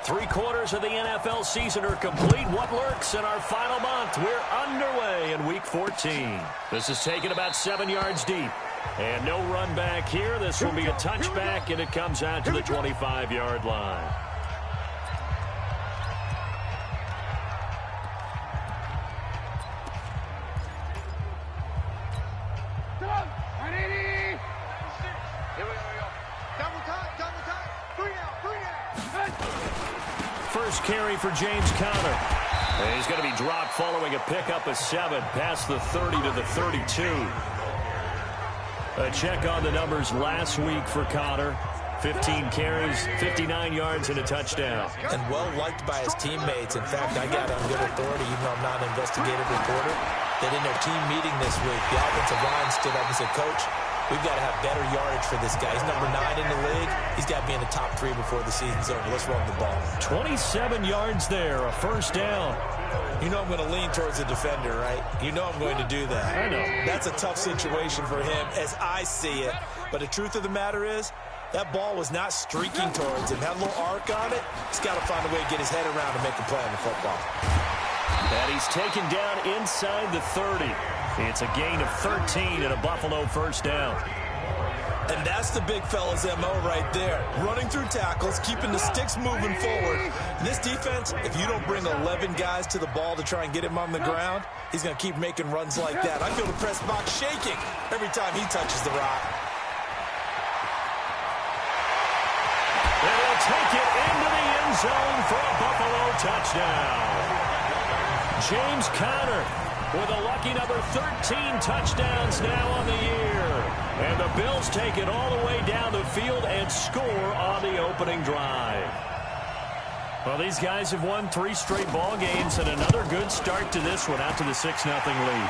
3/4 of the NFL season are complete. What lurks in our final month? We're underway in Week 14. This is taken about 7 yards deep. And no run back here. This will be a touchback, and it comes out to the 25-yard line. First carry for James Conner. And he's going to be dropped following a pickup of 7 past the 30 to the 32. A check on the numbers last week for Conner. 15 carries, 59 yards, and a touchdown. And well-liked by his teammates. In fact, I got on good authority, even though I'm not an investigative reporter, that in their team meeting this week, the offensive line stood up and said, Coach, we've got to have better yardage for this guy. He's number 9 in the league. He's got to be in the top 3 before the season's over. Let's run the ball. 27 yards there, a first down. You know I'm going to lean towards the defender, right? You know I'm going to do that. I know. That's a tough situation for him as I see it. But the truth of the matter is, that ball was not streaking towards him. Had a little arc on it. He's got to find a way to get his head around and make a play on the football. And he's taken down inside the 30. It's a gain of 13 and a Buffalo first down. And that's the big fella's MO right there. Running through tackles, keeping the sticks moving forward. This defense, if you don't bring 11 guys to the ball to try and get him on the ground, he's going to keep making runs like that. I feel the press box shaking every time he touches the rock. They'll take it into the end zone for a Buffalo touchdown. James Conner with a lucky number 13 touchdowns now on the year. And the Bills take it all the way down the field and score on the opening drive. Well, these guys have won 3 straight ball games and another good start to this one out to the 6-0 lead.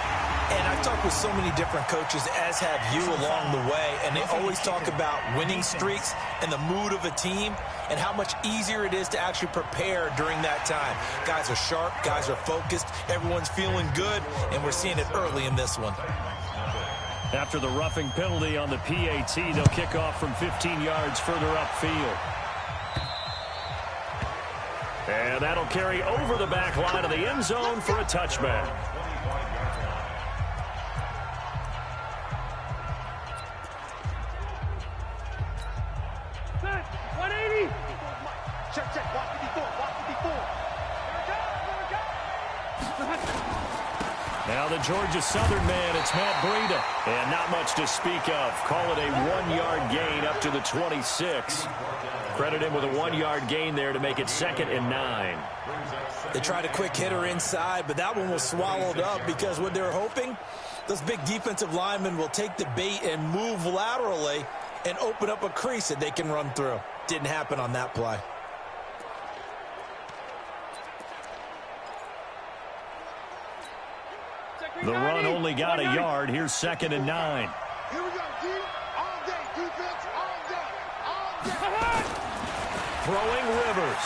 And I've talked with so many different coaches, as have you along the way, and they always talk about winning streaks and the mood of a team and how much easier it is to actually prepare during that time. Guys are sharp, guys are focused, everyone's feeling good, and we're seeing it early in this one. After the roughing penalty on the PAT, they'll kick off from 15 yards further upfield. And that'll carry over the back line of the end zone for a touchback. Now the Georgia Southern man, it's Matt Breida. And not much to speak of. Call it a 1-yard gain up to the 26. Credit him with a 1-yard gain there to make it 2nd and 9. They tried a quick hitter inside, but that one was swallowed up because what they're hoping, those big defensive linemen will take the bait and move laterally and open up a crease that they can run through. Didn't happen on that play. The run only got a yard. Here's 2nd and 9. Here we go, D. All day, defense, all day, all day. Throwing Rivers.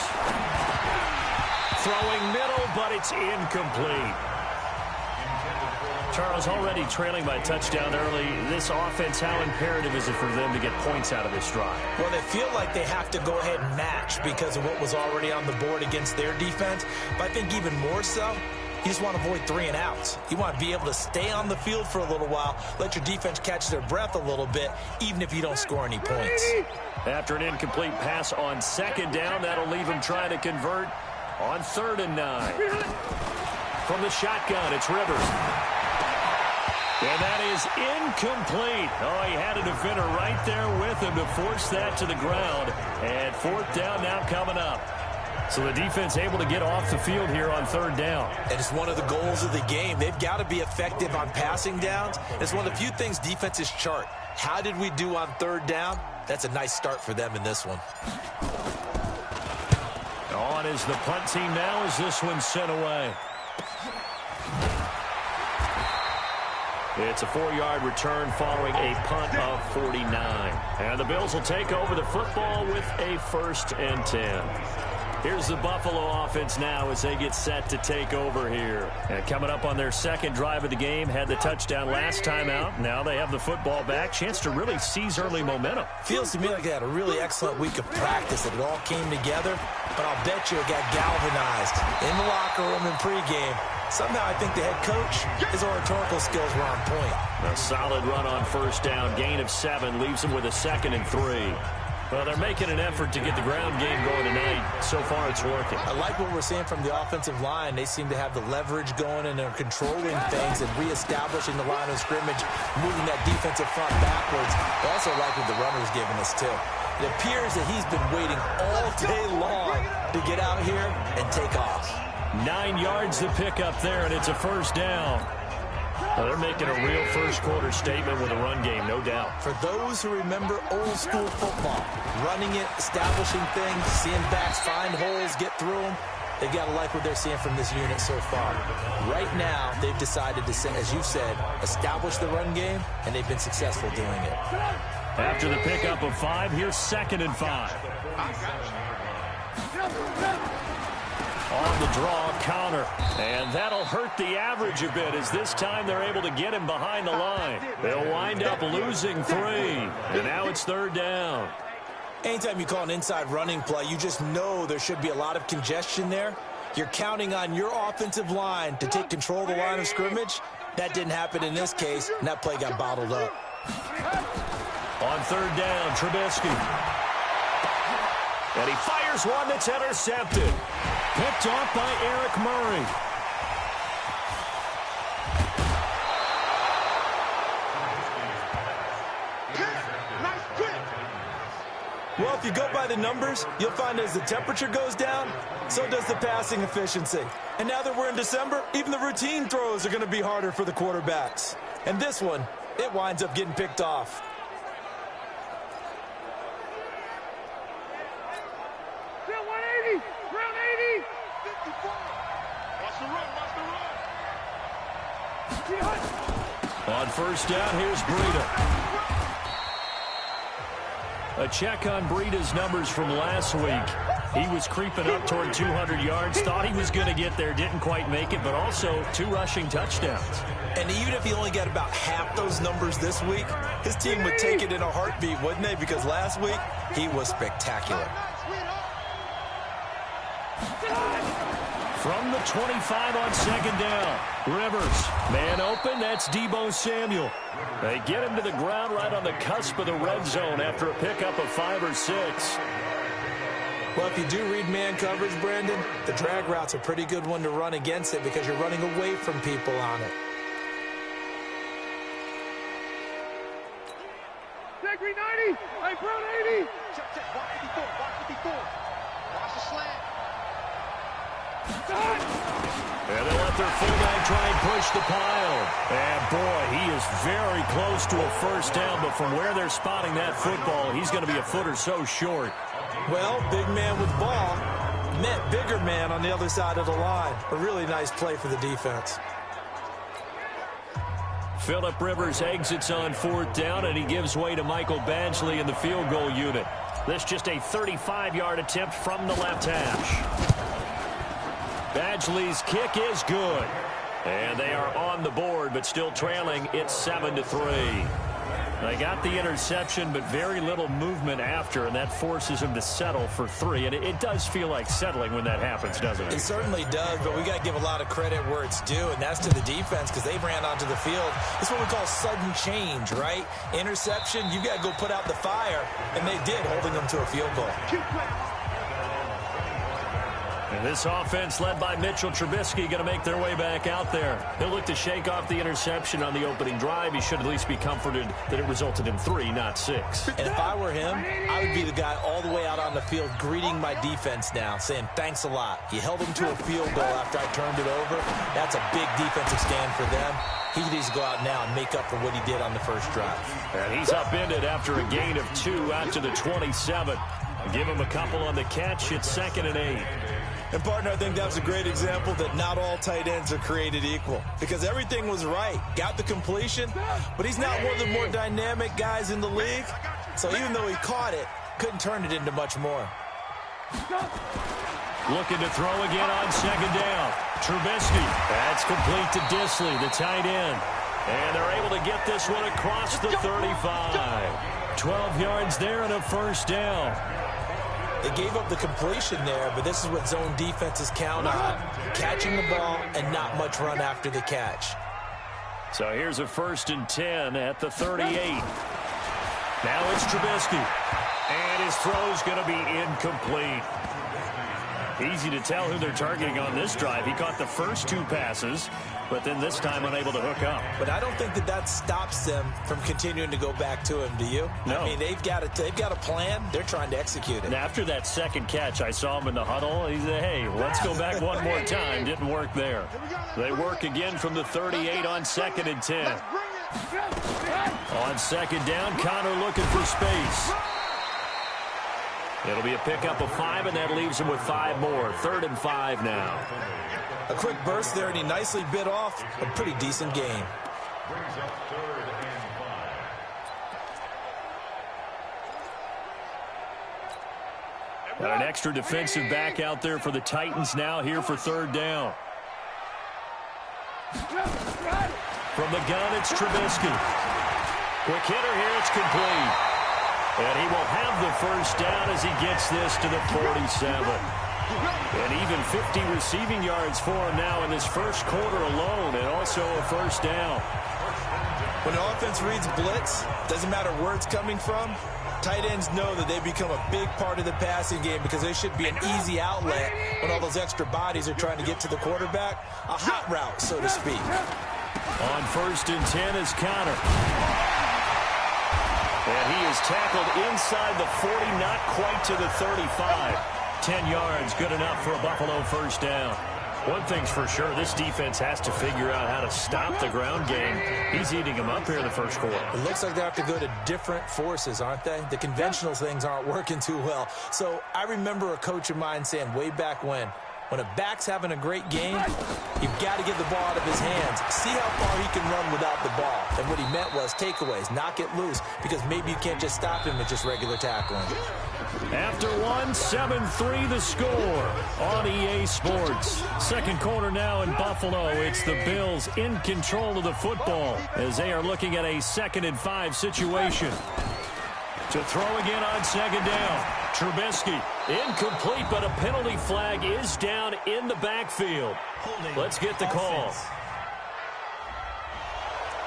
Throwing middle, but it's incomplete. Charles, already trailing by touchdown early. This offense, how imperative is it for them to get points out of this drive? Well, they feel like they have to go ahead and match because of what was already on the board against their defense. But I think even more so, you just want to avoid 3 and outs. You want to be able to stay on the field for a little while, let your defense catch their breath a little bit, even if you don't score any points. After an incomplete pass on 2nd down, that'll leave him trying to convert on 3rd and 9. From the shotgun, it's Rivers. And that is incomplete. Oh, he had a defender right there with him to force that to the ground. And 4th down now coming up. So the defense able to get off the field here on 3rd down. And it's one of the goals of the game. They've got to be effective on passing downs. It's one of the few things defenses chart. How did we do on 3rd down? That's a nice start for them in this one. On is the punt team now as this one's sent away. It's a 4-yard return following a punt of 49. And the Bills will take over the football with a 1st and 10. Here's the Buffalo offense now as they get set to take over here. And coming up on their second drive of the game, had the touchdown last time out. Now they have the football back. Chance to really seize early momentum. Feels to me like they had a really excellent week of practice, that it all came together. But I'll bet you it got galvanized in the locker room in pregame. Somehow I think the head coach, his oratorical skills were on point. A solid run on first down. Gain of 7 leaves them with a 2nd and 3. Well, they're making an effort to get the ground game going tonight. So far, it's working. I like what we're seeing from the offensive line. They seem to have the leverage going, and they're controlling things and reestablishing the line of scrimmage, moving that defensive front backwards. I also like what the runner's giving us, too. It appears that he's been waiting all day long to get out here and take off. 9 yards to pick up there, and it's a first down. Well, they're making a real first-quarter statement with a run game, no doubt. For those who remember old-school football, running it, establishing things, seeing backs find holes, get through them, they've got to like what they're seeing from this unit so far. Right now, they've decided to, as you said, establish the run game, and they've been successful doing it. After the pickup of 5, here's 2nd and 5. On the draw, counter. And that'll hurt the average a bit, as this time they're able to get him behind the line. They'll wind up losing 3. And now it's 3rd down. Anytime you call an inside running play, you just know there should be a lot of congestion there. You're counting on your offensive line to take control of the line of scrimmage. That didn't happen in this case, and that play got bottled up. On 3rd down, Trubisky. And he fires one that's intercepted. Picked off by Eric Murray. Well, if you go by the numbers, you'll find as the temperature goes down, so does the passing efficiency. And now that we're in December, even the routine throws are going to be harder for the quarterbacks. And this one, it winds up getting picked off. On first down, here's Breida. A check on Breida's numbers from last week. He was creeping up toward 200 yards, thought he was going to get there, didn't quite make it, but also 2 rushing touchdowns. And even if he only got about half those numbers this week, his team would take it in a heartbeat, wouldn't they? Because last week, he was spectacular. From the 25 on 2nd down. Rivers, man open, that's Deebo Samuel. They get him to the ground right on the cusp of the red zone after a pickup of 5 or 6. Well, if you do read man coverage, Brandon, the drag route's a pretty good one to run against it because you're running away from people on it. Check 390. I brown 80. Check. 154. 154. Watch the slant. And they let their fullback try and push the pile. And, boy, he is very close to a first down, but from where they're spotting that football, he's going to be a foot or so short. Well, big man with ball met bigger man on the other side of the line. A really nice play for the defense. Phillip Rivers exits on 4th down, and he gives way to Michael Badgley in the field goal unit. This just a 35-yard attempt from the left hash. Badgley's kick is good. And they are on the board, but still trailing. It's 7-3. They got the interception, but very little movement after, and that forces them to settle for 3. And it does feel like settling when that happens, doesn't it? It certainly does, but we got to give a lot of credit where it's due, and that's to the defense because they ran onto the field. It's what we call sudden change, right? Interception, you got to go put out the fire, and they did, holding them to a field goal. And this offense led by Mitchell Trubisky going to make their way back out there. They'll look to shake off the interception on the opening drive. He should at least be comforted that it resulted in 3, not 6. And if I were him, I would be the guy all the way out on the field greeting my defense now, saying thanks a lot. You held them to a field goal after I turned it over. That's a big defensive stand for them. He needs to go out now and make up for what he did on the first drive. And he's upended after a gain of 2 out to the 27. Give him a couple on the catch. It's 2nd and 8. And, partner, I think that was a great example that not all tight ends are created equal because everything was right. Got the completion, but he's not one of the more dynamic guys in the league. So even though he caught it, couldn't turn it into much more. Looking to throw again on second down. Trubisky. That's complete to Disley, the tight end. And they're able to get this one across the 35. 12 yards there and a first down. They gave up the completion there, but this is what zone defenses count on. Catching the ball and not much run after the catch. So here's a 1st and 10 at the 38. Now it's Trubisky. And his throw's going to be incomplete. Easy to tell who they're targeting on this drive. He caught the first 2 passes, but then this time unable to hook up. But I don't think that stops them from continuing to go back to him, do you? No. I mean, they've got a plan. They're trying to execute it. And after that second catch, I saw him in the huddle. He said, hey, let's go back one more time. Didn't work there. They work again from the 38 on 2nd and 10. On 2nd down, Connor looking for space. It'll be a pickup of 5, and that leaves him with 5 more. 3rd and 5 now. A quick burst there, and he nicely bit off a pretty decent gain. Got an extra defensive back out there for the Titans now here for 3rd down. From the gun, it's Trubisky. Quick hitter here, it's complete. And he will have the first down as he gets this to the 47. And even 50 receiving yards for him now in this first quarter alone, and also a first down. When the offense reads blitz, doesn't matter where it's coming from, tight ends know that they become a big part of the passing game because they should be an easy outlet when all those extra bodies are trying to get to the quarterback. A hot route, so to speak. On 1st and 10 is Connor. And he is tackled inside the 40, not quite to the 35. 10 yards, good enough for a Buffalo first down. One thing's for sure, this defense has to figure out how to stop the ground game. He's eating them up here in the first quarter. It looks like they have to go to different forces, aren't they? The conventional things aren't working too well. So I remember a coach of mine saying way back when a back's having a great game, you've got to get the ball out of his hands. See how far he can run without the ball. And what he meant was takeaways, knock it loose, because maybe you can't just stop him with just regular tackling. After 7-3 the score on EA Sports. Second quarter now in Buffalo. It's the Bills in control of the football as they are looking at a 2nd and 5 situation. To throw again on 2nd down. Trubisky, incomplete, but a penalty flag is down in the backfield. Let's get the call.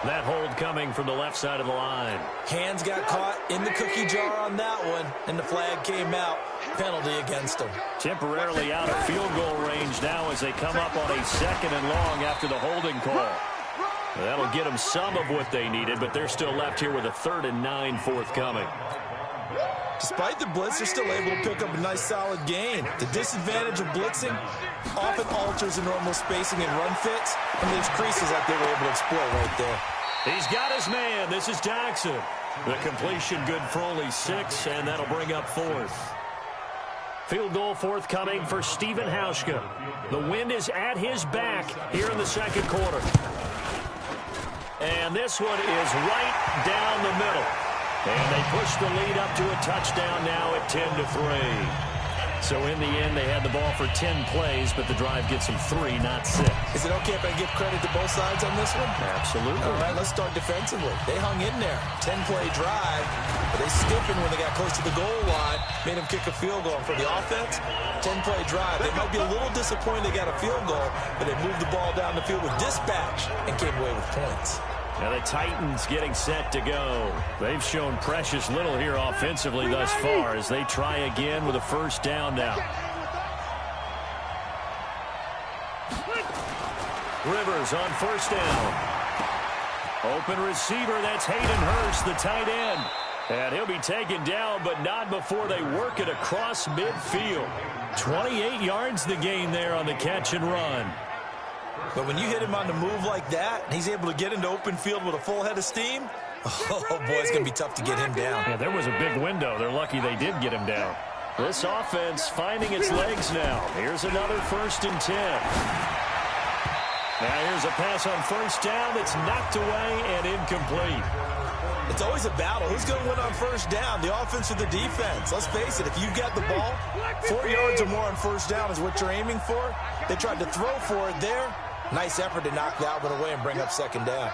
That hold coming from the left side of the line. Hands got caught in the cookie jar on that one, and the flag came out. Penalty against him. Temporarily out of field goal range now as they come up on a 2nd and long after the holding call. That'll get them some of what they needed, but they're still left here with a 3rd and 9 forthcoming. Despite the blitz, they're still able to pick up a nice solid gain. The disadvantage of blitzing often alters the normal spacing and run fits, and there's creases like they were able to exploit right there. He's got his man. This is Jackson. The completion good for only 6, and that'll bring up 4th. Field goal forthcoming for Stephen Hauschka. The wind is at his back here in the second quarter. And this one is right down the middle. And they push the lead up to a touchdown now at 10-3. So in the end, they had the ball for 10 plays, but the drive gets them 3, not 6. Is it okay if I give credit to both sides on this one? Absolutely. All right, let's start defensively. They hung in there. 10-play drive, but they stiffened when they got close to the goal line, made them kick a field goal. For the offense, 10-play drive. They might be a little disappointed they got a field goal, but they moved the ball down the field with dispatch and came away with points. Now the Titans getting set to go. They've shown precious little here offensively thus far as they try again with a first down now. Rivers on first down. Open receiver, that's Hayden Hurst, the tight end. And he'll be taken down, but not before they work it across midfield. 28 yards the gain there on the catch and run. But when you hit him on the move like that, and he's able to get into open field with a full head of steam, oh, boy, it's going to be tough to get him down. Yeah, there was a big window. They're lucky they did get him down. This offense finding its legs now. Here's another 1st and 10. Now here's a pass on first down that's knocked away and incomplete. It's always a battle. Who's going to win on first down, the offense or the defense? Let's face it, if you've got the ball, 4 yards or more on first down is what you're aiming for. They tried to throw for it there. Nice effort to knock that one away and bring up second down.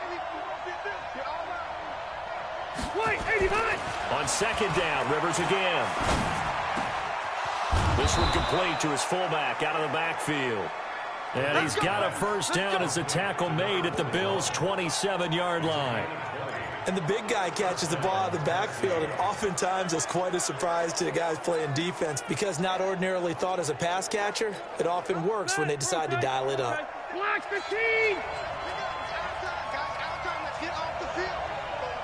On second down, Rivers again. This one complete to his fullback out of the backfield. And he's got a first down as a tackle made at the Bills' 27-yard line. And the big guy catches the ball out of the backfield, and oftentimes it's quite a surprise to the guys playing defense because not ordinarily thought as a pass catcher, it often works when they decide to dial it up. Black 15!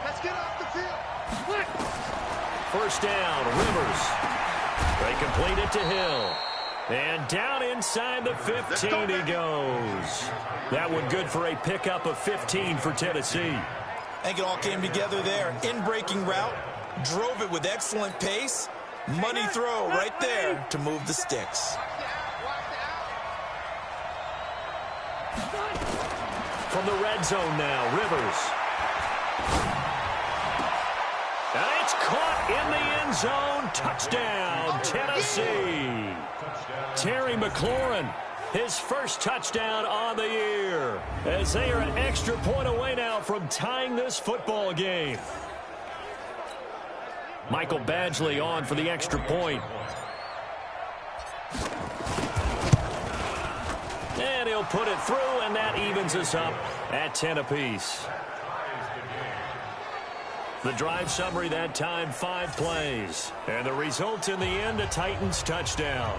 Let's get off the field. First down, Rivers. They complete it to Hill. And down inside the 15 he goes. That one good for a pickup of 15 for Tennessee. I think it all came together there. In-breaking route, drove it with excellent pace. Money throw right there to move the sticks. From the red zone now, Rivers. And it's caught in the end zone. Touchdown, Tennessee. Terry McLaurin, his first touchdown on the year, as they are an extra point away now from tying this football game. Michael Badgley on for the extra point. And he'll put it through, and that evens us up at 10 apiece. The drive summary that time, 5 plays. And the result in the end, a Titans touchdown.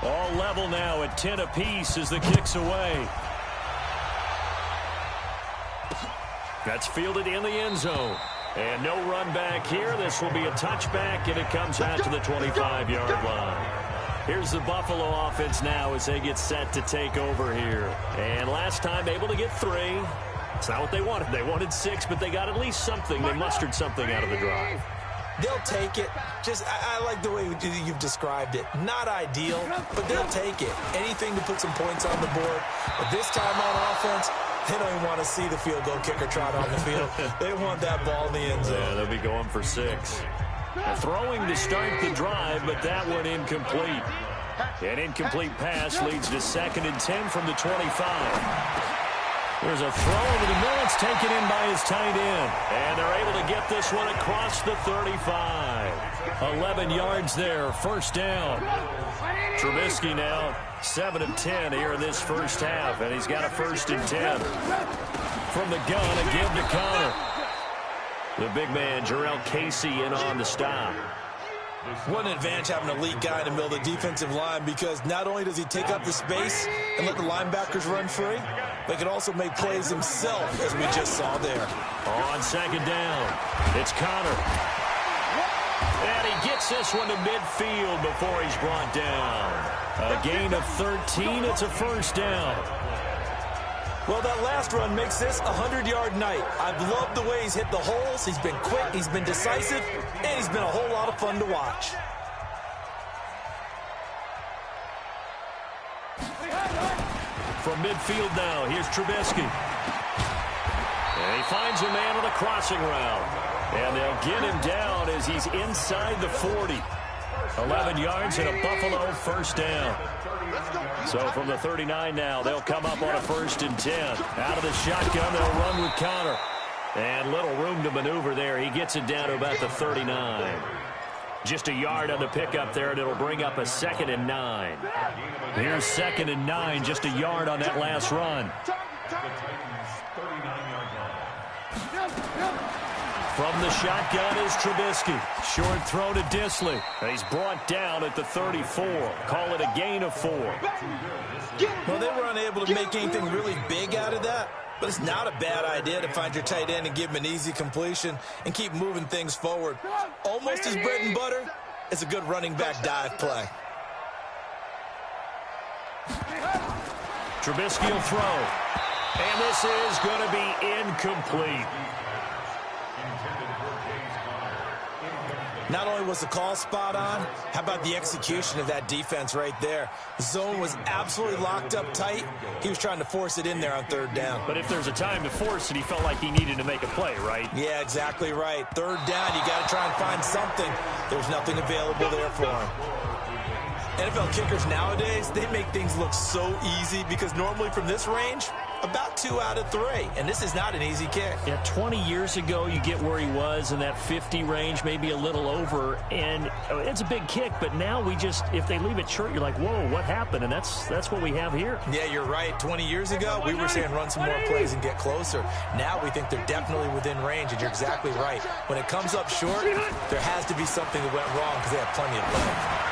All level now at 10 apiece as the kick's away. That's fielded in the end zone. And no run back here. This will be a touchback, and it comes out to the 25-yard line. Here's the Buffalo offense now as they get set to take over here. And last time able to get 3. It's not what they wanted. They wanted 6, but they got at least something. They mustered something out of the drive. They'll take it. I like the way you've described it. Not ideal, but they'll take it. Anything to put some points on the board. But this time on offense, they don't even want to see the field goal kicker trot on the field. They want that ball in the end zone. Yeah, they'll be going for 6. Throwing to start the drive, but that one incomplete. An incomplete pass leads to 2nd and 10 from the 25. There's a throw over the middle. It's taken in by his tight end. And they're able to get this one across the 35. 11 yards there. First down. Trubisky now 7 of 10 here in this first half. And he's got a 1st and 10. From the gun, a give to Connor. The big man, Jarrell Casey, in on the stop. What an advantage having an elite guy in the middle of the defensive line, because not only does he take up the space and let the linebackers run free, but he can also make plays himself, as we just saw there. On second down, it's Connor. And he gets this one to midfield before he's brought down. A gain of 13. It's a first down. Well, that last run makes this a 100-yard night. I've loved the way he's hit the holes. He's been quick, he's been decisive, and he's been a whole lot of fun to watch. From midfield now, here's Trubisky. And he finds a man on a crossing route. And they'll get him down as he's inside the 40. 11 yards and a Buffalo first down. So from the 39 now, they'll come up on a 1st and 10. Out of the shotgun, they'll run with Connor. And little room to maneuver there. He gets it down to about the 39. Just a yard on the pickup there, and it'll bring up a 2nd and 9. Here's 2nd and 9, just a yard on that last run. From the shotgun is Trubisky. Short throw to Disley. And he's brought down at the 34. Call it a gain of 4. Well, they were unable to make anything really big out of that, but it's not a bad idea to find your tight end and give him an easy completion and keep moving things forward. Almost his bread and butter. It's a good running back dive play. Trubisky will throw. And this is going to be incomplete. Not only was the call spot on, how about the execution of that defense right there? The zone was absolutely locked up tight. He was trying to force it in there on third down. But if there's a time to force it, he felt like he needed to make a play, right? Yeah, exactly right. Third down, you got to try and find something. There's nothing available there for him. NFL kickers nowadays, they make things look so easy because normally from this range, about 2 out of 3. And this is not an easy kick. Yeah, 20 years ago, you get where he was in that 50 range, maybe a little over. And it's a big kick, but now we just, if they leave it short, you're like, whoa, what happened? And that's what we have here. Yeah, you're right. 20 years ago, we were saying run some more plays and get closer. Now we think they're definitely within range, and you're exactly right. When it comes up short, there has to be something that went wrong because they have plenty of leg.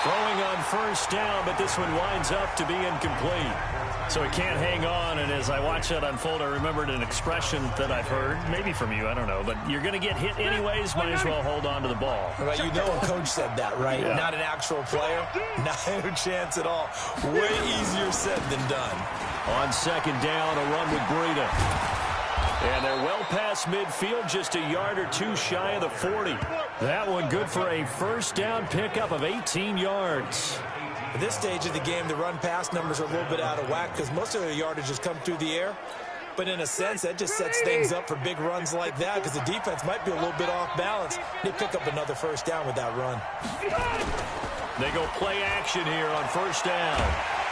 Throwing on first down, but this one winds up to be incomplete. So he can't hang on, and as I watch that unfold, I remembered an expression that I've heard, maybe from you, I don't know, but you're going to get hit anyways, might as well hold on to the ball. Right, you know a coach said that, right? Yeah. Not an actual player. Not a chance at all. Way easier said than done. On second down, a run with Breida. And they're well past midfield, just a yard or two shy of the 40. That one good for a first down pickup of 18 yards. At this stage of the game, the run-pass numbers are a little bit out of whack because most of their yardage has come through the air. But in a sense, that just sets things up for big runs like that because the defense might be a little bit off balance. They pick up another first down with that run. They go play action here on first down.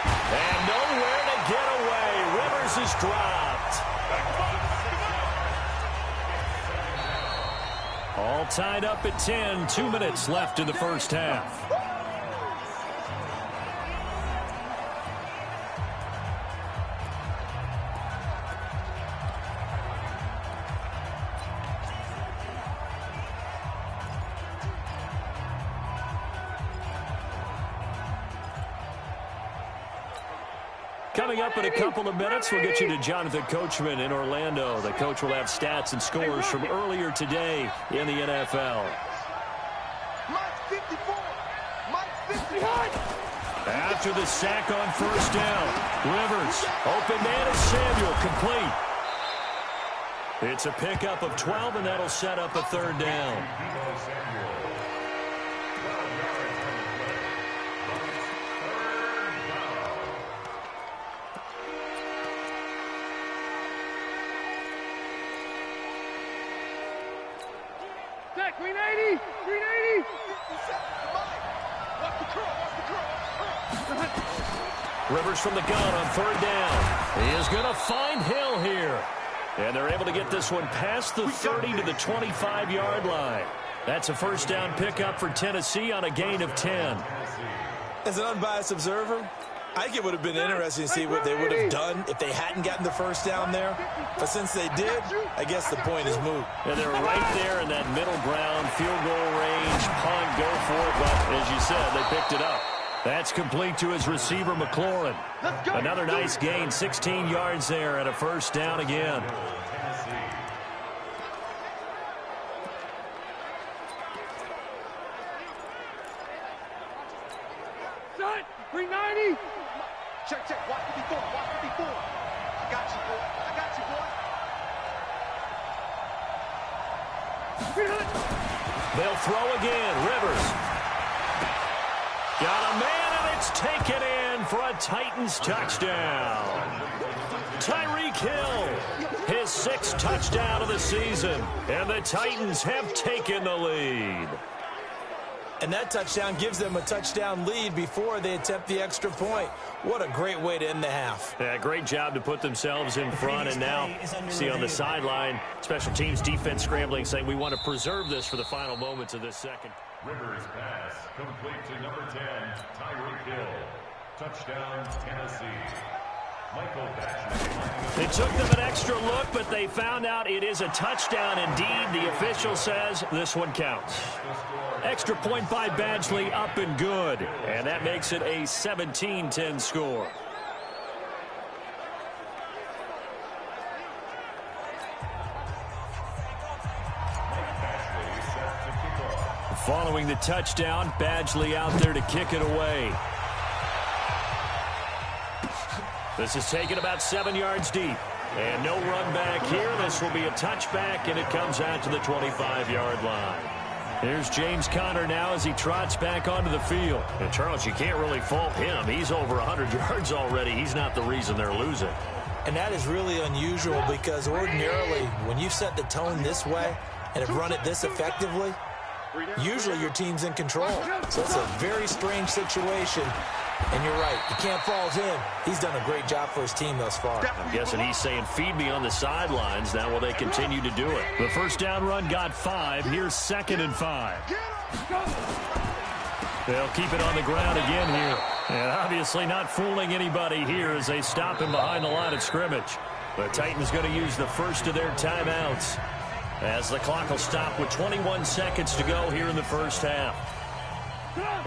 And nowhere to get away. Rivers is dropped. All tied up at 10. 2 minutes left in the first half. Coming up in a couple of minutes, we'll get you to Jonathan Coachman in Orlando. The coach will have stats and scores from earlier today in the NFL. After the sack on first down, Rivers, open man is Samuel, complete. It's a pickup of 12, and that'll set up a third down. Green 80! Green 80! Rivers from the gun on third down. He is going to find Hill here. And they're able to get this one past the 30 to the 25-yard line. That's a first down pickup for Tennessee on a gain of 10. As an unbiased observer, I think it would have been interesting to see what they would have done if they hadn't gotten the first down there. But since they did, I guess the point is moot. And they're right there in that middle ground, field goal range, punt, go for it. But as you said, they picked it up. That's complete to his receiver, McLaurin. Another nice gain, 16 yards there and a first down again. Green 90! Check, watch 54, watch 54. I got you, boy. I got you, boy. They'll throw again. Rivers. Got a man, and it's taken in for a Titans touchdown. Tyreek Hill, his 6th touchdown of the season, and the Titans have taken the lead. And that touchdown gives them a touchdown lead before they attempt the extra point. What a great way to end the half. Yeah, great job to put themselves in front. And now, see on the sideline, special teams defense scrambling, saying we want to preserve this for the final moments of this second. Rivers pass complete to number 10, Tyreek Hill. Touchdown, Tennessee. They took them an extra look, but they found out it is a touchdown indeed. The official says this one counts. Extra point by Badgley, up and good. And that makes it a 17-10 score. Following the touchdown, Badgley out there to kick it away. This is taken about 7 yards deep. And no run back here. This will be a touchback, and it comes out to the 25-yard line. Here's James Conner now as he trots back onto the field. And, Charles, you can't really fault him. He's over 100 yards already. He's not the reason they're losing. And that is really unusual because ordinarily when you set the tone this way and have run it this effectively, usually your team's in control. So it's a very strange situation. And you're right, you can't fault him. He's done a great job for his team thus far. I'm guessing he's saying, feed me on the sidelines. Now will they continue to do it? The first down run got 5. Here's 2nd and 5. They'll keep it on the ground again here. And obviously not fooling anybody here as they stop him behind the line of scrimmage. The Titans going to use the first of their timeouts as the clock will stop with 21 seconds to go here in the first half.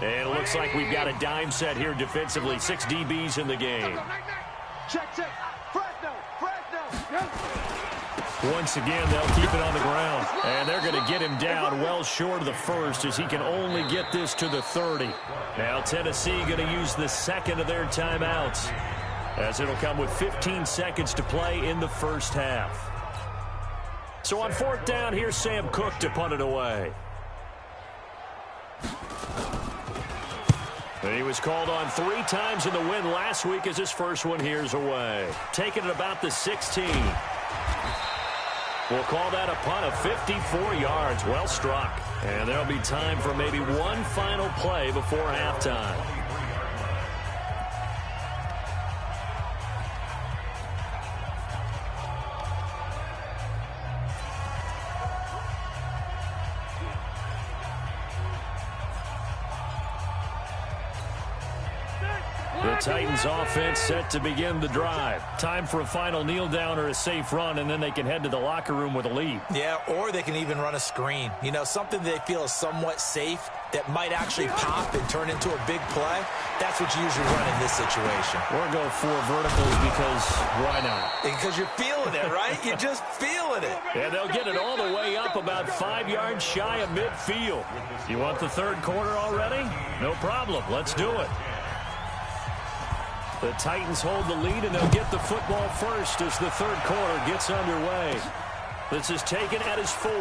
And it looks like we've got a dime set here defensively. 6 DBs in the game. Check. Fresno. Once again, they'll keep it on the ground. And they're going to get him down well short of the first as he can only get this to the 30. Now Tennessee going to use the second of their timeouts as it'll come with 15 seconds to play in the first half. So on 4th down, here's Sam Cook to punt it away. And he was called on 3 times in the win last week as his first one here's away. Taking it about the 16. We'll call that a punt of 54 yards. Well struck. And there'll be time for maybe one final play before halftime. The Titans offense set to begin the drive. Time for a final kneel down or a safe run, and then they can head to the locker room with a lead. Yeah, or they can even run a screen. You know, something they feel is somewhat safe that might actually pop and turn into a big play. That's what you usually run in this situation. Or go 4 verticals because why not? Because you're feeling it, right? You're just feeling it. And they'll get it all the way up about 5 yards shy of midfield. You want the third quarter already? No problem. Let's do it. The Titans hold the lead, and they'll get the football first as the third quarter gets underway. This is taken at his 4.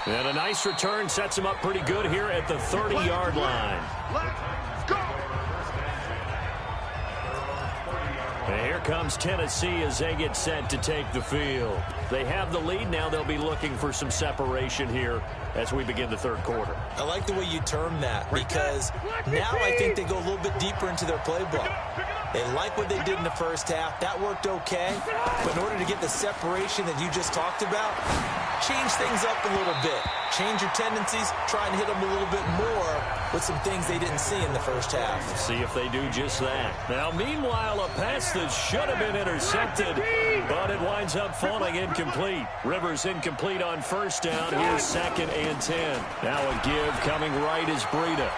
And a nice return sets him up pretty good here at the 30-yard line. Let's go. And here comes Tennessee as they get set to take the field. They have the lead. Now they'll be looking for some separation here as we begin the third quarter. I like the way you term that because now I think they go a little bit deeper into their playbook. They like what they did in the first half. That worked okay. But in order to get the separation that you just talked about, change things up a little bit. Change your tendencies. Try and hit them a little bit more with some things they didn't see in the first half. See if they do just that. Now, meanwhile, a pass that should have been intercepted, but it winds up falling incomplete. Rivers incomplete on first down. Here's 2nd and 10. Now a give coming right is Breida.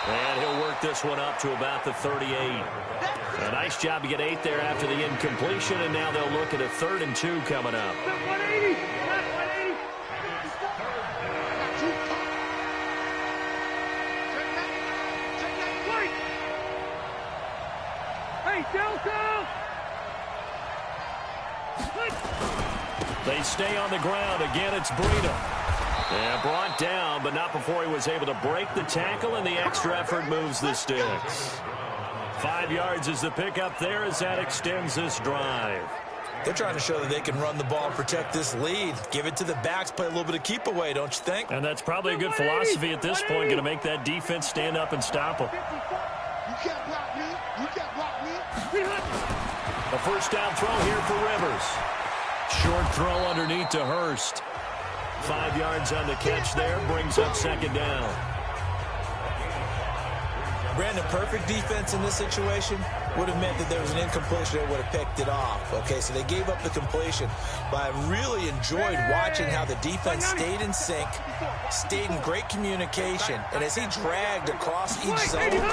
And he'll work this one up to about the 38. A nice job to get 8 there after the incompletion, and now they'll look at a 3rd and 2 coming up. 180. 180. Hey, Delta! They stay on the ground. Again, it's Breida. And brought down, but not before he was able to break the tackle, and the extra effort moves the sticks. 5 yards is the pickup there as that extends this drive. They're trying to show that they can run the ball and protect this lead. Give it to the backs, play a little bit of keep away, don't you think? And that's probably a good philosophy at this point, going to make that defense stand up and stop them. You can't block me. You can't block me. A first down throw here for Rivers. Short throw underneath to Hurst. 5 yards on the catch there, brings up 2nd down. Brandon, perfect defense in this situation would have meant that there was an incompletion that would have picked it off. Okay, so they gave up the completion. But I really enjoyed watching how the defense stayed in sync, stayed in great communication. And as he dragged across each zone,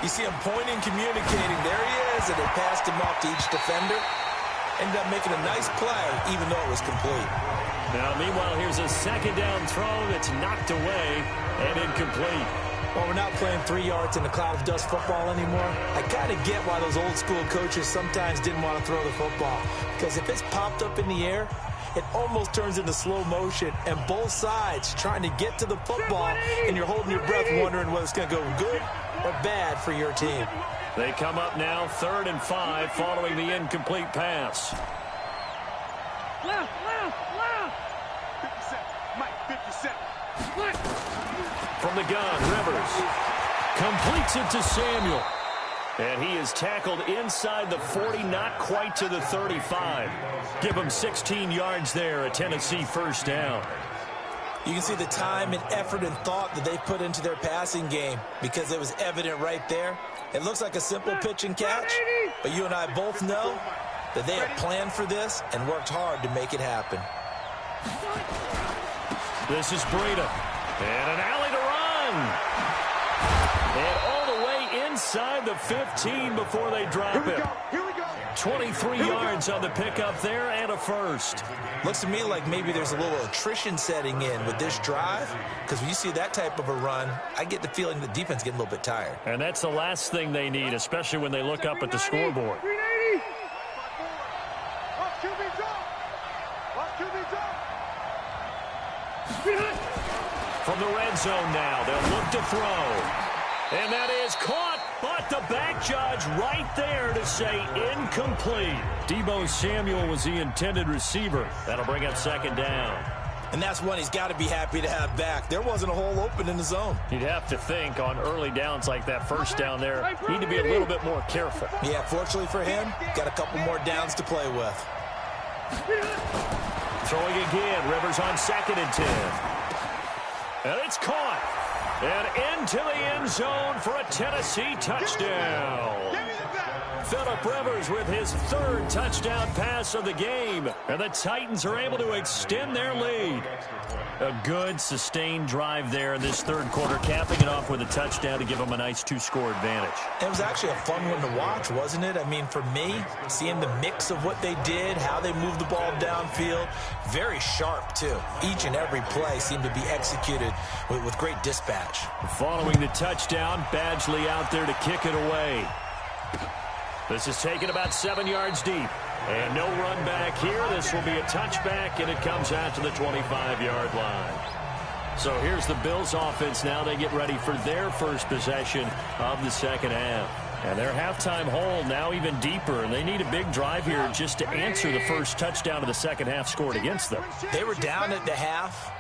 you see him pointing, communicating. There he is, and they passed him off to each defender. Ended up making a nice play, even though it was complete. Now, meanwhile, here's a 2nd down throw that's knocked away and incomplete. Well, we're not playing 3 yards in a cloud of dust football anymore. I kind of get why those old school coaches sometimes didn't want to throw the football. Because if it's popped up in the air, it almost turns into slow motion, and both sides trying to get to the football, and you're holding your breath wondering whether it's going to go good or bad for your team. They come up now 3rd and 5 following the incomplete pass. Left. 57. Mike, 57. Left. From the gun, Rivers completes it to Samuel. And he is tackled inside the 40, not quite to the 35. Give him 16 yards there, a Tennessee first down. You can see the time and effort and thought that they put into their passing game because it was evident right there. It looks like a simple pitch and catch, but you and I both know that they had planned for this and worked hard to make it happen. This is Breida. And an alley to run. And all the way inside the 15 before they drop it. 23 yards on the pickup there and a first. Looks to me like maybe there's a little attrition setting in with this drive, because when you see that type of a run, I get the feeling the defense getting a little bit tired. And that's the last thing they need, especially when they look up at the scoreboard. 380. From the red zone now, they'll look to throw. And that is caught, but the back judge right there to say incomplete. Deebo Samuel was the intended receiver. That'll bring up 2nd down. And that's one he's got to be happy to have back. There wasn't a hole open in the zone. You'd have to think on early downs like that first down there, need to be a little bit more careful. Yeah, fortunately for him, got a couple more downs to play with. Throwing again, Rivers on 2nd and 10. And it's caught. And into the end zone for a Tennessee touchdown. Phillip Rivers with his 3rd touchdown pass of the game. And the Titans are able to extend their lead. A good, sustained drive there in this 3rd quarter, capping it off with a touchdown to give them a nice 2-score advantage. It was actually a fun one to watch, wasn't it? I mean, for me, seeing the mix of what they did, how they moved the ball downfield, very sharp, too. Each and every play seemed to be executed with great dispatch. Following the touchdown, Badgley out there to kick it away. This is taken about 7 yards deep. And no run back here. This will be a touchback, and it comes out to the 25-yard line. So here's the Bills offense now. They get ready for their first possession of the 2nd half. And their halftime hole now even deeper, and they need a big drive here just to answer the first touchdown of the 2nd half scored against them. They were down at the half.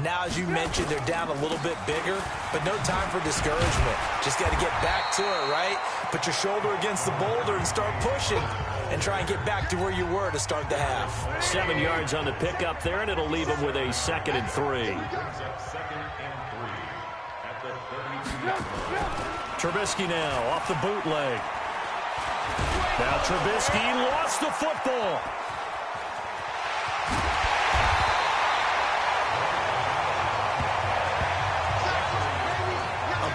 Now, as you mentioned, they're down a little bit bigger, but no time for discouragement. Just got to get back to it, right? Put your shoulder against the boulder and start pushing and try and get back to where you were to start the half. 7 yards on the pickup there, and it'll leave them with a 2nd and 3. Trubisky now off the bootleg. Now Trubisky lost the football.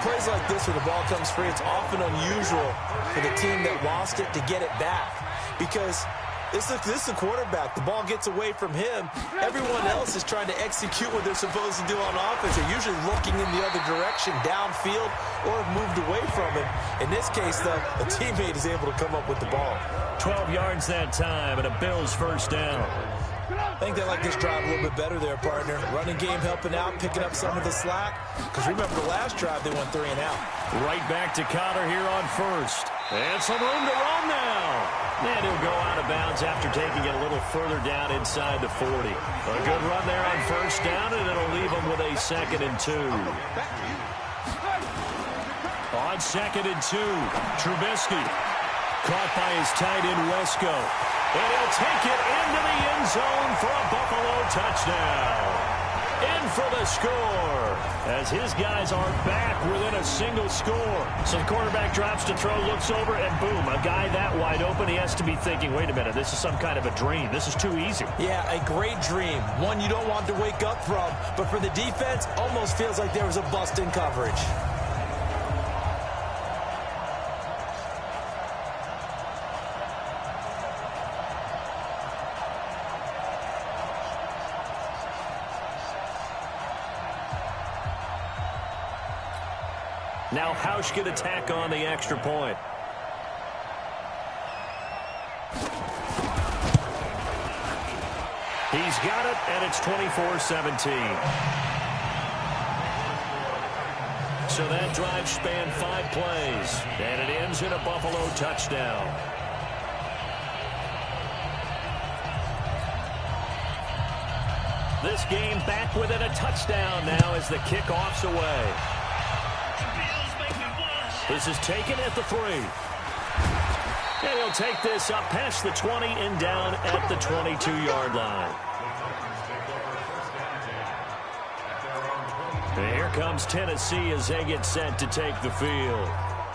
Plays like this where the ball comes free, it's often unusual for the team that lost it to get it back, because this is the quarterback. The ball gets away from him. Everyone else is trying to execute what they're supposed to do on offense. They're usually looking in the other direction, downfield, or have moved away from him. In this case, though, a teammate is able to come up with the ball. 12 yards that time, and a Bills first down. I think they like this drive a little bit better there, partner. Running game helping out, picking up some of the slack. Because remember the last drive, they went 3 and out. Right back to Connor here on first. And some room to roam now. And he'll go out of bounds after taking it a little further down inside the 40. A good run there on first down, and it'll leave him with a 2nd and 2. On 2nd and 2, Trubisky. Caught by his tight end, Wesco. And he'll take it into the end zone for a Buffalo touchdown. In for the score, as his guys are back within a single score. So the quarterback drops to throw, looks over, and boom, a guy that wide open, he has to be thinking, wait a minute, this is some kind of a dream. This is too easy. Yeah, a great dream. One you don't want to wake up from. But for the defense, almost feels like there was a bust in coverage. Now Hausch could attack on the extra point. He's got it, and it's 24-17. So that drive spanned 5 plays, and it ends in a Buffalo touchdown. This game back within a touchdown now as the kickoff's away. This is taken at the 3. And he'll take this up past the 20 and down at the 22-yard line. And here comes Tennessee as they get set to take the field.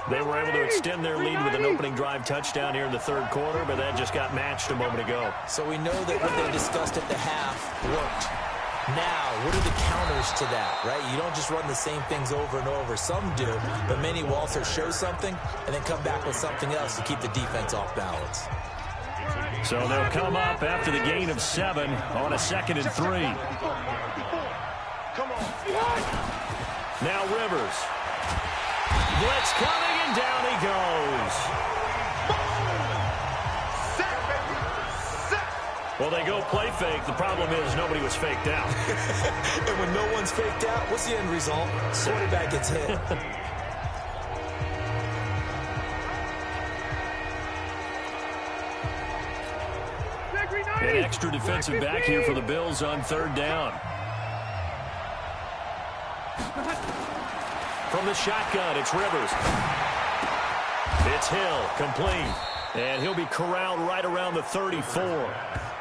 They were able to extend their lead with an opening drive touchdown here in the 3rd quarter, but that just got matched a moment ago. So we know that what they discussed at the half worked. Now, what are the counters to that, right? You don't just run the same things over and over. Some do, but many will also show something and then come back with something else to keep the defense off balance. So they'll come up after the gain of 7 on a 2nd and 3. Come on. Now Rivers. Blitz coming, and down he goes. Sack, baby. Sack. Well, they go play fake. The problem is nobody was faked out. And when no one's faked out, what's the end result? Quarterback gets hit. An extra defensive back here for the Bills on 3rd down. From the shotgun, it's Rivers. It's Hill, complete. And he'll be corralled right around the 34.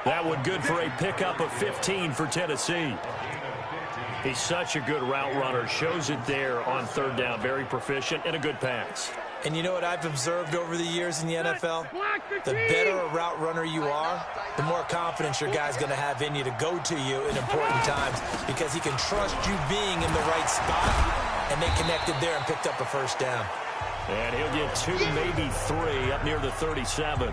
That one good for a pickup of 15 for Tennessee. He's such a good route runner. Shows it there on 3rd down. Very proficient and a good pass. And you know what I've observed over the years in the NFL? The better a route runner you are, the more confidence your guy's going to have in you to go to you in important times because he can trust you being in the right spot, and they connected there and picked up a 1st down. And he'll get 2, maybe 3 up near the 37.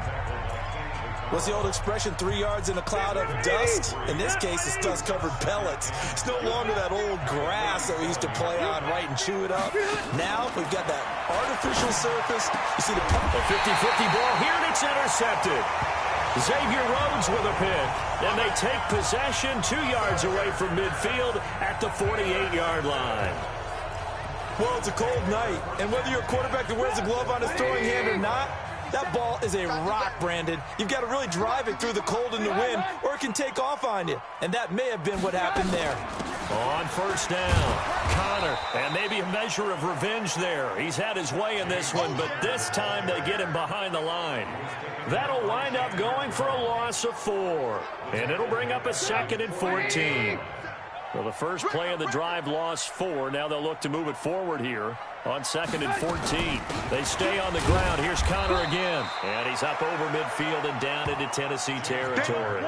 What's the old expression, 3 yards in a cloud of dust? In this case, it's dust-covered pellets. It's no longer that old grass that we used to play on, right, and chew it up. Now we've got that artificial surface. You see the 50-50 ball here, and it's intercepted. Xavier Rhodes with a pick, and they take possession 2 yards away from midfield at the 48-yard line. Well, it's a cold night, and whether you're a quarterback that wears a glove on his throwing hand or not, that ball is a rock, Brandon. You've got to really drive it through the cold and the wind, or it can take off on you. And that may have been what happened there. On 1st down, Connor, and maybe a measure of revenge there. He's had his way in this one, but this time they get him behind the line. That'll wind up going for a loss of 4, and it'll bring up a 2nd and 14. Well, the first play of the drive lost 4. Now they'll look to move it forward here on 2nd and 14. They stay on the ground. Here's Connor again. And he's up over midfield and down into Tennessee territory.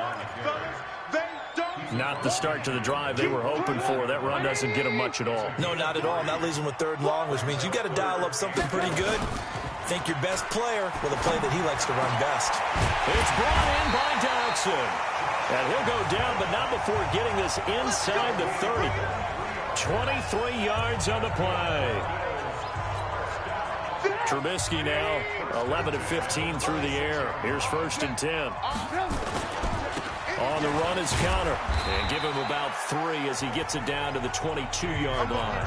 Not the start to the drive they were hoping for. That run doesn't get them much at all. No, not at all. And that leaves them with 3rd and long, which means you got to dial up something pretty good. Think your best player with a play that he likes to run best. It's brought in by Dodson. And he'll go down, but not before getting this inside the 30. 23 yards on the play. Trubisky now 11 of 15 through the air. Here's 1st and 10. On the run is Connor. And give him about 3 as he gets it down to the 22-yard line.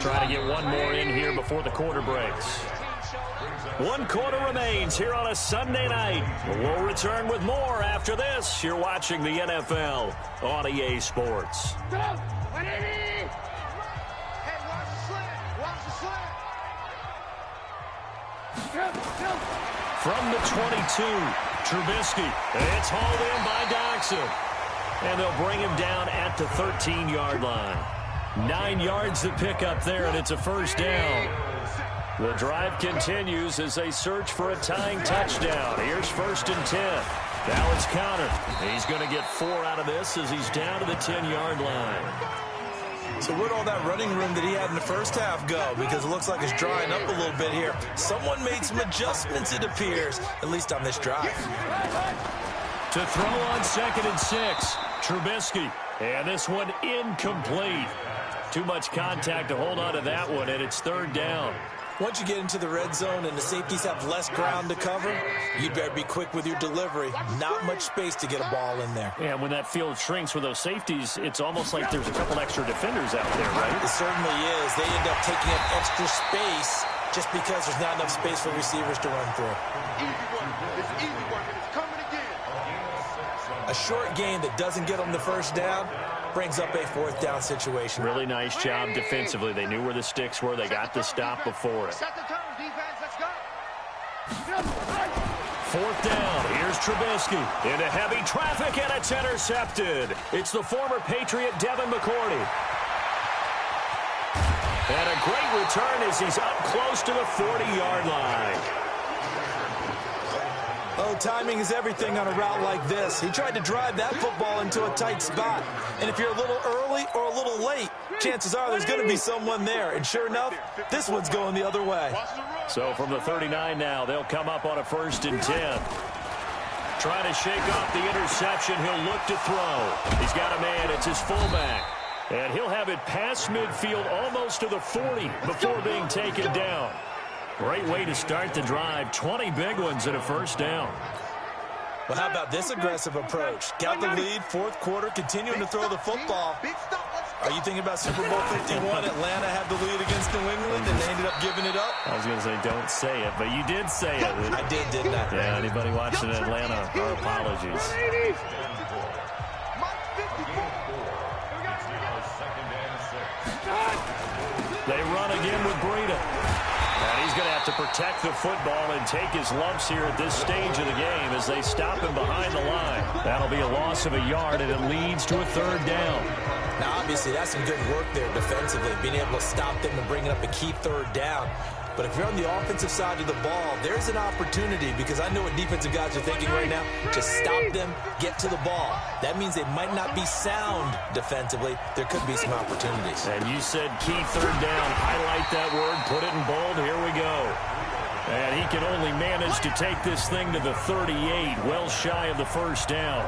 Trying to get one more in here before the quarter breaks. 1 quarter remains here on a Sunday night. We'll return with more after this. You're watching the NFL on EA Sports. Hey, watch the slant. Watch the slant. From the 22, Trubisky. It's hauled in by Dodson. And they'll bring him down at the 13-yard line. 9 yards to pick up there, and it's a 1st down. The drive continues as they search for a tying touchdown. Here's 1st and 10. Now it's Connor. He's going to get 4 out of this as he's down to the 10-yard line. So where'd all that running room that he had in the first half go? Because it looks like it's drying up a little bit here. Someone made some adjustments, it appears, at least on this drive. To throw on 2nd and 6, Trubisky. And this one incomplete. too much contact to hold on to that one, and it's third down. Once you get into the red zone and the safeties have less ground to cover, you'd better be quick with your delivery. Not much space to get a ball in there. Yeah, when that field shrinks with those safeties, it's almost like there's a couple extra defenders out there, right? It certainly is. They end up taking up extra space just because there's not enough space for receivers to run through. Easy work. It's easy work, and it's coming again. A short gain that doesn't get them the first down brings up a fourth down situation. Really nice job defensively. They knew where the sticks were. They got the stop before it. Set the tone, defense. Let's go. Fourth down. Here's Trubisky into heavy traffic, and it's intercepted. It's the former Patriot Devin McCourty. And a great return as he's up close to the 40-yard line. Oh, timing is everything on a route like this. He tried to drive that football into a tight spot. And if you're a little early or a little late, chances are there's going to be someone there. And sure enough, this one's going the other way. So from the 39 now, they'll come up on a 1st and 10. Trying to shake off the interception. He'll look to throw. He's got a man. It's his fullback. And he'll have it past midfield almost to the 40 before being taken down. Great way to start the drive. 20 big ones and a first down. Well, how about this aggressive approach? Got the lead, fourth quarter, continuing to throw the football. Are you thinking about Super Bowl 51? Atlanta had the lead against New England, and they ended up giving it up? I was going to say don't say it, but you did say it. I didn't I? Yeah, anybody watching Atlanta, our apologies. They run again with Breida. And he's going to have to protect the football and take his lumps here at this stage of the game as they stop him behind the line. That'll be a loss of a yard, and it leads to a third down. Now, obviously, that's some good work there defensively, being able to stop them and bringing up a key third down. But if you're on the offensive side of the ball, there's an opportunity, because I know what defensive guys are thinking right now. Just stop them, get to the ball. That means they might not be sound defensively. There could be some opportunities. And you said key third down. Highlight that word. Put it in bold. Here we go. And he can only manage to take this thing to the 38, well shy of the first down.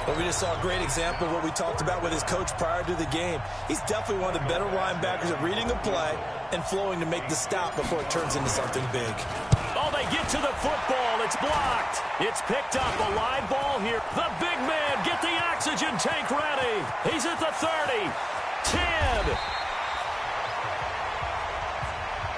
Well, we just saw a great example of what we talked about with his coach prior to the game. He's definitely one of the better linebackers at reading a play and flowing to make the stop before it turns into something big. Oh, they get to the football. It's blocked. It's picked up. A live ball here. The big man, get the oxygen tank ready. He's at the 30, 10.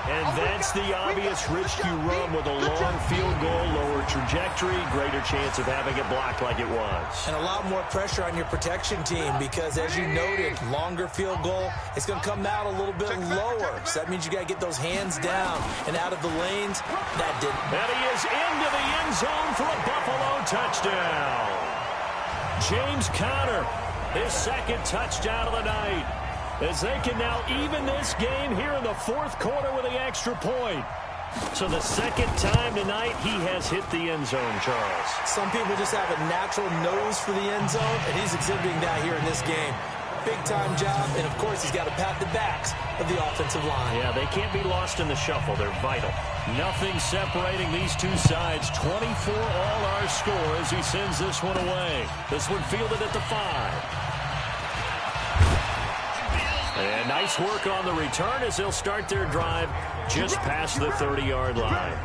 And that's the obvious risk you run with a long field goal, lower trajectory, greater chance of having it blocked like it was. And a lot more pressure on your protection team because, as you noted, longer field goal, it's going to come out a little bit lower. So that means you got to get those hands down and out of the lanes. That didn't. And he is into the end zone for a Buffalo touchdown. James Conner, his second touchdown of the night, as they can now even this game here in the fourth quarter with the extra point. So the second time tonight he has hit the end zone, Charles. Some people just have a natural nose for the end zone, and he's exhibiting that here in this game. Big-time job, and of course he's got to pat the backs of the offensive line. Yeah, they can't be lost in the shuffle. They're vital. Nothing separating these two sides. 24 all our score as he sends this one away. This one fielded at the 5. And nice work on the return as they'll start their drive just past the 30-yard line.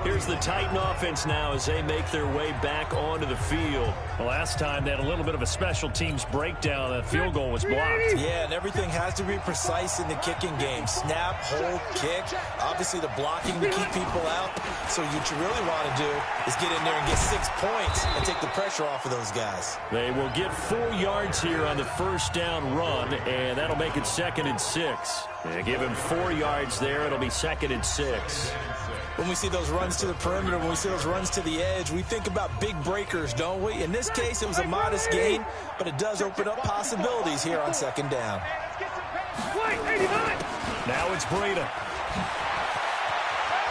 Here's the Titan offense now as they make their way back onto the field. Last time they had a little bit of a special teams breakdown. That field goal was blocked. Yeah, and everything has to be precise in the kicking game. Snap, hold, kick. Obviously the blocking to keep people out. So what you really want to do is get in there and get 6 points and take the pressure off of those guys. They will get 4 yards here on the first down run, and that'll make it 2nd and 6. And give him 4 yards there. It'll be 2nd and 6. When we see those runs to the perimeter, when we see those runs to the edge, we think about big breakers, don't we? In this case, it was a modest gain, but it does open up possibilities here on 2nd down. Now it's Breida.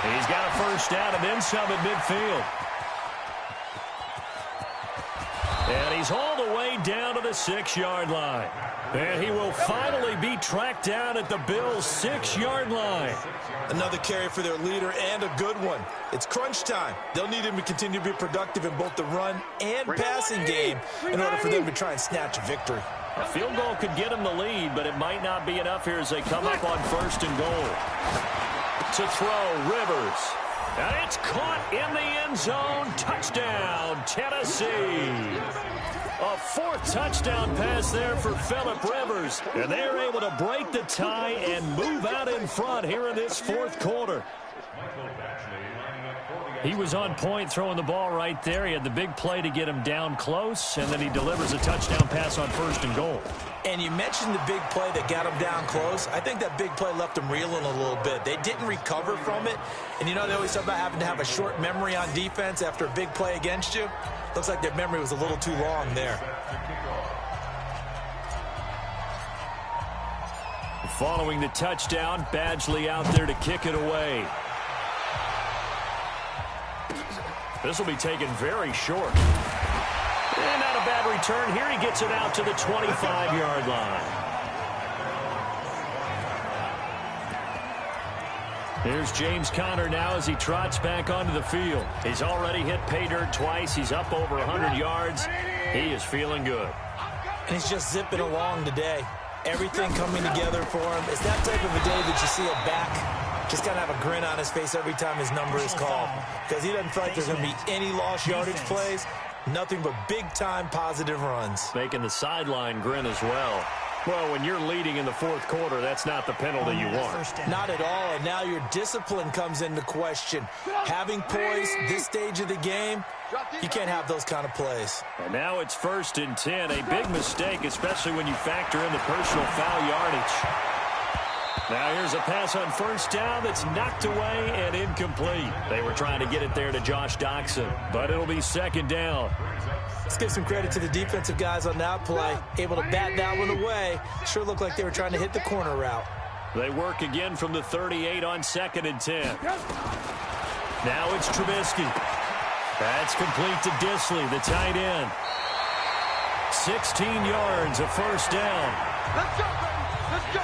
He's got a first down and then some at midfield. And he's all the way down to the 6-yard line. And he will finally be tracked down at the Bills' 6-yard line. Another carry for their leader and a good one. It's crunch time. They'll need him to continue to be productive in both the run and passing game in order for them to try and snatch a victory. A field goal could get them the lead, but it might not be enough here as they come up on 1st and goal. To throw, Rivers. And it's caught in the end zone. Touchdown, Tennessee. A 4th touchdown pass there for Phillip Rivers. And they're able to break the tie and move out in front here in this 4th quarter. He was on point throwing the ball right there. He had the big play to get him down close, and then he delivers a touchdown pass on 1st and goal. And you mentioned the big play that got him down close. I think that big play left him reeling a little bit. They didn't recover from it. And, you know, they always talk about having to have a short memory on defense after a big play against you. Looks like their memory was a little too long there. Following the touchdown, Badgley out there to kick it away. This will be taken very short. And not a bad return here. He gets it out to the 25-yard line. Here's James Conner now as he trots back onto the field. He's already hit pay dirt twice. He's up over 100 yards. He is feeling good. And he's just zipping along today. Everything coming together for him. It's that type of a day that you see a back just kind of have a grin on his face every time his number is called, because he doesn't feel like there's going to be any lost yardage plays, nothing but big-time positive runs. Making the sideline grin as well. Well, when you're leading in the 4th quarter, that's not the penalty you want. Not at all, and now your discipline comes into question. Having poise this stage of the game, you can't have those kind of plays. And now it's 1st and 10, a big mistake, especially when you factor in the personal foul yardage. Now here's a pass on 1st down that's knocked away and incomplete. They were trying to get it there to Josh Doxson, but it'll be 2nd down. Let's give some credit to the defensive guys on that play. Able to bat that one away. Sure looked like they were trying to hit the corner route. They work again from the 38 on 2nd and 10. Now it's Trubisky. That's complete to Disley, the tight end. 16 yards, a 1st down. Let's go, baby. Let's go.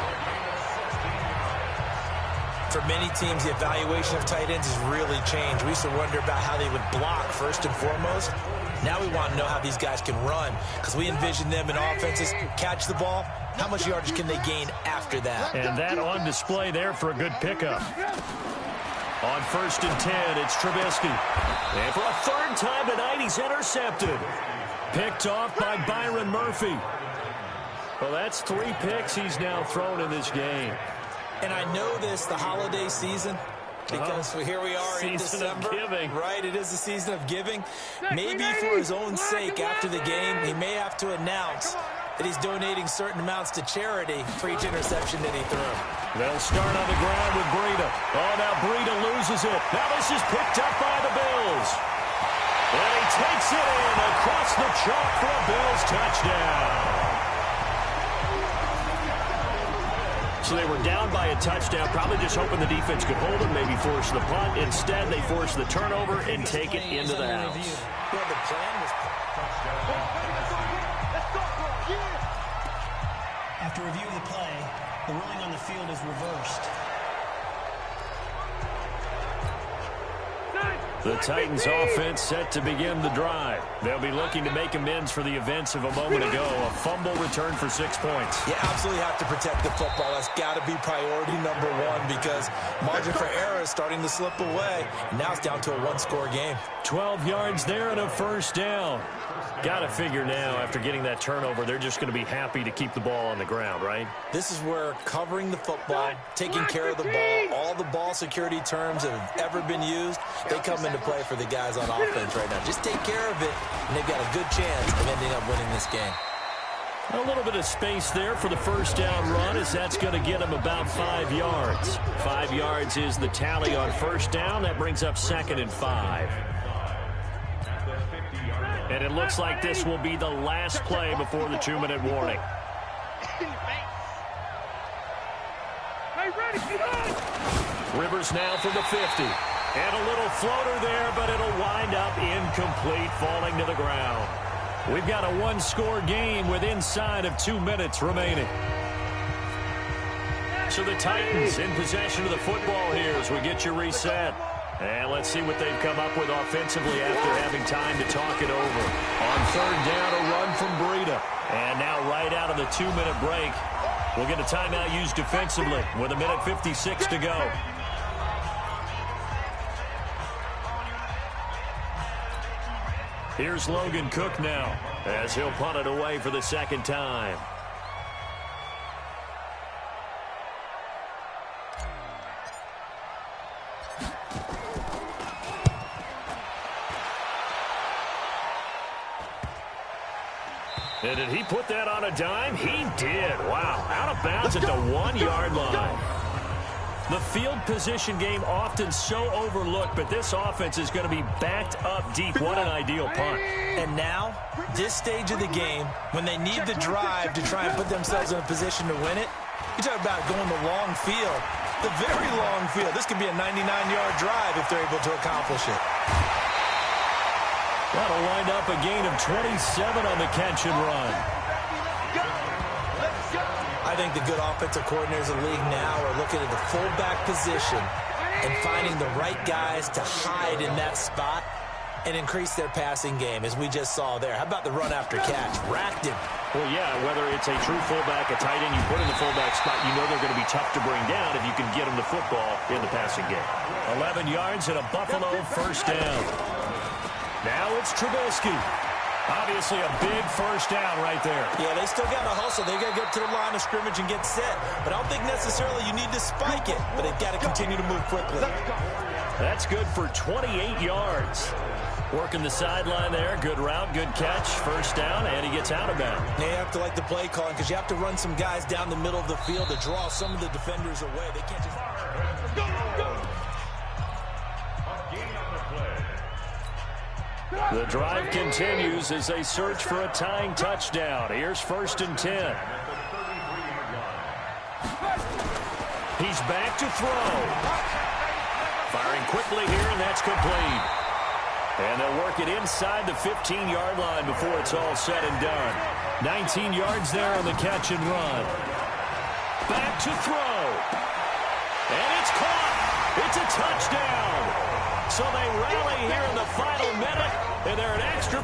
For many teams, the evaluation of tight ends has really changed. We used to wonder about how they would block first and foremost. Now we want to know how these guys can run, because we envision them in offenses catch the ball. How much yardage can they gain after that? And that on display there for a good pickup. On 1st and 10, it's Trubisky. And for a 3rd time tonight, he's intercepted. Picked off by Byron Murphy. Well, that's 3 picks he's now thrown in this game. And I know this, the holiday season, because here we are in December. Right, it is the season of giving. Maybe for his own sake after the game, he may have to announce that he's donating certain amounts to charity for each interception that he threw. They'll start on the ground with Breida. Oh, now Breida loses it. Now this is picked up by the Bills. And he takes it in across the chalk for a Bills touchdown. So they were down by a touchdown, probably just hoping the defense could hold them, maybe force the punt. Instead, they force the turnover and take it into the house. Well, the plan was... After review of the play, the ruling on the field is reversed. The Titans offense set to begin the drive. They'll be looking to make amends for the events of a moment ago. A fumble return for 6 points. You absolutely have to protect the football. That's got to be priority number 1, because margin for error is starting to slip away. And now it's down to a 1-score game. 12 yards there and a 1st down. Got to figure now, after getting that turnover, they're just going to be happy to keep the ball on the ground, right? This is where covering the football, taking care of the ball, all the ball security terms that have ever been used, they come into play for the guys on offense right now. Just take care of it, and they've got a good chance of ending up winning this game. A little bit of space there for the 1st down run, as that's going to get them about 5 yards. 5 yards is the tally on 1st down. That brings up 2nd and 5. And it looks like this will be the last play before the 2-minute warning. Rivers now from the 50. And a little floater there, but it'll wind up incomplete, falling to the ground. We've got a 1-score game with inside of 2 minutes remaining. So the Titans in possession of the football here as we get you reset. And let's see what they've come up with offensively after having time to talk it over. On third down, a run from Breida. And now right out of the 2-minute break, we'll get a timeout used defensively with 1:56 to go. Here's Logan Cook now as he'll punt it away for the second time. And did he put that on a dime? He did. Wow. Out of bounds at the 1-yard line. The field position game often so overlooked, but this offense is going to be backed up deep. What an ideal punt. And now, this stage of the game, when they need the drive to try and put themselves in a position to win it, you talk about going the long field, the very long field. This could be a 99-yard drive if they're able to accomplish it. That'll wind up a gain of 27 on the catch and run. I think the good offensive coordinators in the league now are looking at the fullback position and finding the right guys to hide in that spot and increase their passing game, as we just saw there. How about the run after catch? Racked him. Well, yeah, whether it's a true fullback, a tight end, you put in the fullback spot, you know they're going to be tough to bring down if you can get them the football in the passing game. 11 yards and a Buffalo first down. Now it's Trubisky. Obviously a big first down right there. Yeah, they still got to hustle. They got to get to the line of scrimmage and get set. But I don't think necessarily you need to spike it, but they've got to continue to move quickly. That's good for 28 yards. Working the sideline there. Good route, good catch. First down, and he gets out of bounds. Now you have to like the play calling because you have to run some guys down the middle of the field to draw some of the defenders away. They can't just... The drive continues as they search for a tying touchdown. Here's 1st and 10. He's back to throw. Firing quickly here, and that's complete. And they'll work it inside the 15-yard line before it's all said and done. 19 yards there on the catch and run. Back to throw. And it's caught. It's a touchdown. So they rally here in the final minute, and they're an extra